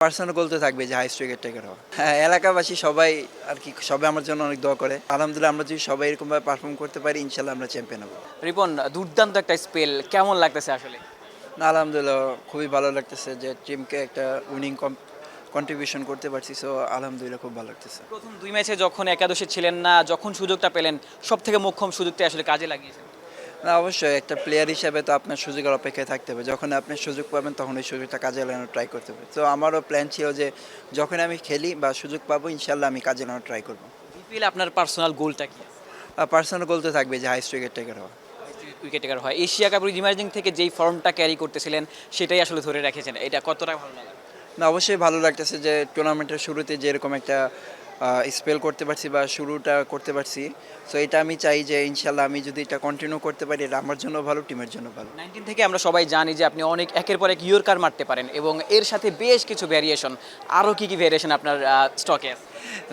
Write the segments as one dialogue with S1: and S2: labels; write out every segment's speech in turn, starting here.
S1: Personal গোল তো থাকবে যে হাইস্ট উইকেট টেকার হওয়া। হ্যাঁ, এলাকাবাসী সবাই আর কি সবাই আমার জন্য অনেক দোয়া করে। আলহামদুলিল্লাহ আমরা যদি সবাই এরকমভাবে পারফর্ম করতে পারি ইনশাল্লাহ আমরা চ্যাম্পিয়ন হবো।
S2: রিপন, দুর্দান্ত একটা স্পেল, কেমন লাগতেছে আসলে?
S1: না, আলহামদুলিল্লাহ খুবই ভালো লাগতেছে যে টিমকে একটা উইনিং কন্ট্রিবিউশন করতে পারছি, সো আলহামদুলিল্লাহ খুব ভালো লাগতেছে।
S2: প্রথম ২ ম্যাচে যখন একাদশে ছিলেন না, যখন সুযোগটা পেলেন, সবথেকে মোক্ষম সুযোগটা আসলে কাজে লাগিয়েছেন।
S1: না, অবশ্যই একটা প্লেয়ার হিসেবে তো আপনার সুযোগের অপেক্ষায় থাকতে হবে। যখন আপনি সুযোগ পাবেন তখন ওই সুযোগটা কাজে লাগানোর ট্রাই করতে হবে। তো আমারও প্ল্যান ছিল যে যখন আমি খেলি বা সুযোগ পাবো ইনশাল্লাহ আমি কাজে লাগানোর ট্রাই করবো।
S2: বিপিএল আপনার পার্সোনাল গোলটা কি?
S1: পার্সোনাল গোল তো থাকবে যে হাইস্ট উইকেট টেকার হওয়া।
S2: উইকেট টেকার হয়। এশিয়া কাপের ইমার্জিং থেকে যেই ফর্মটা ক্যারি করতেছিলেন সেটাই আসলে ধরে রেখেছেন। এটা কতটা ভালো লাগে?
S1: না, অবশ্যই ভালো লাগতেছে যে টুর্নামেন্টের শুরুতে যে এরকম একটা স্পেল করতে পারছি বা শুরুটা করতে পারছি। সো এটা আমি চাই যে ইনশাল্লাহ আমি যদি এটা কন্টিনিউ করতে পারি এটা আমার জন্য ভালো, টিমের জন্য ভালো।
S2: 19 থেকে আমরা সবাই জানি যে আপনি অনেক একের পর এক ইয়র্কার মারতে পারেন এবং এর সাথে বেশ কিছু ভ্যারিয়েশন, আরও কি ভ্যারিয়েশন আপনার স্টকে আছে?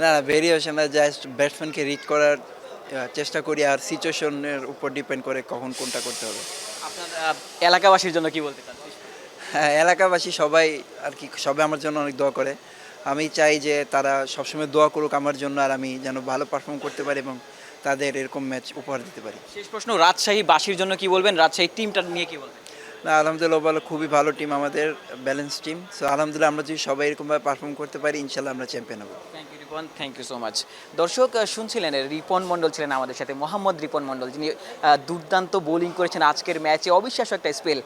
S1: না, ভেরিয়েশন না, জাস্ট ব্যাটসম্যানকে রিড করার চেষ্টা করি আর সিচুয়েশনের উপর ডিপেন্ড করে কখন কোনটা করতে হবে।
S2: আপনার এলাকাবাসীর জন্য কি বলতে চান?
S1: হ্যাঁ, এলাকাবাসী সবাই আর কি সবাই আমার জন্য অনেক দোয়া করে। আমি চাই যে তারা সবসময় দোয়া করুক আমার জন্য আর আমি যেন ভালো পারফর্ম করতে পারি এবং তাদের এরকম ম্যাচ উপহার দিতে পারি।
S2: শেষ প্রশ্ন, রাজশাহীবাসীর জন্য কি বলবেন? রাজশাহী টিমটা নিয়ে কি বলবেন?
S1: না, আলহামদুলিল্লাহ ভালো, খুবই ভালো টিম আমাদের, ব্যালেন্স টিম। সো আলহামদুলিল্লাহ আমরা যদি সবাই এরকমভাবে পারফর্ম করতে পারি ইনশাল্লাহ আমরা চ্যাম্পিয়ন হবো।
S2: Thank you Ripon, thank you so much. দর্শক, শুনছিলেন রিপন মণ্ডল ছিলেন আমাদের সাথে, মোহাম্মদ রিপন মণ্ডল, যিনি দুর্দান্ত বোলিং করেছেন আজকের ম্যাচে। অবিশ্বাস্য একটা স্পেল,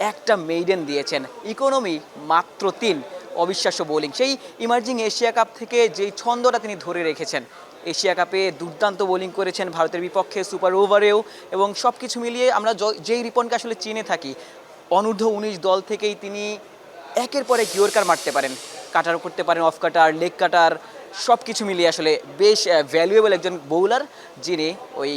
S2: একটা মেইডেন দিয়েছেন, ইকোনমি মাত্র ৩, অবিশ্বাস্য বোলিং। সেই ইমার্জিং এশিয়া কাপ থেকে যেই ছন্দটা তিনি ধরে রেখেছেন, এশিয়া কাপে দুর্দান্ত বোলিং করেছেন ভারতের বিপক্ষে, সুপার ওভারেও, এবং সব কিছু মিলিয়ে আমরা যেই রিপনকে আসলে চিনে থাকি, অনূর্ধ্ব ১৯ দল থেকেই তিনি একের পর এক ইয়র্কার মারতে পারেন, কাটার করতে পারেন, অফ কাটার, লেগ কাটার, সব কিছু মিলিয়ে আসলে বেশ ভ্যালুয়েবল একজন বোলার, যিনি ওই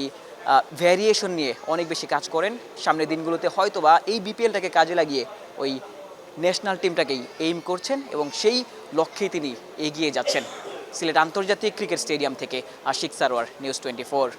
S2: ভ্যারিয়েশন নিয়ে অনেক বেশি কাজ করেন। সামনের দিনগুলোতে হয়তোবা এই বিপিএলটাকে কাজে লাগিয়ে ওই ন্যাশনাল টিমটাকেই এইম করছেন এবং সেই লক্ষ্যেই তিনি এগিয়ে যাচ্ছেন। সিলেট আন্তর্জাতিক ক্রিকেট স্টেডিয়াম থেকে আশিক সারোয়ার, নিউজ 24।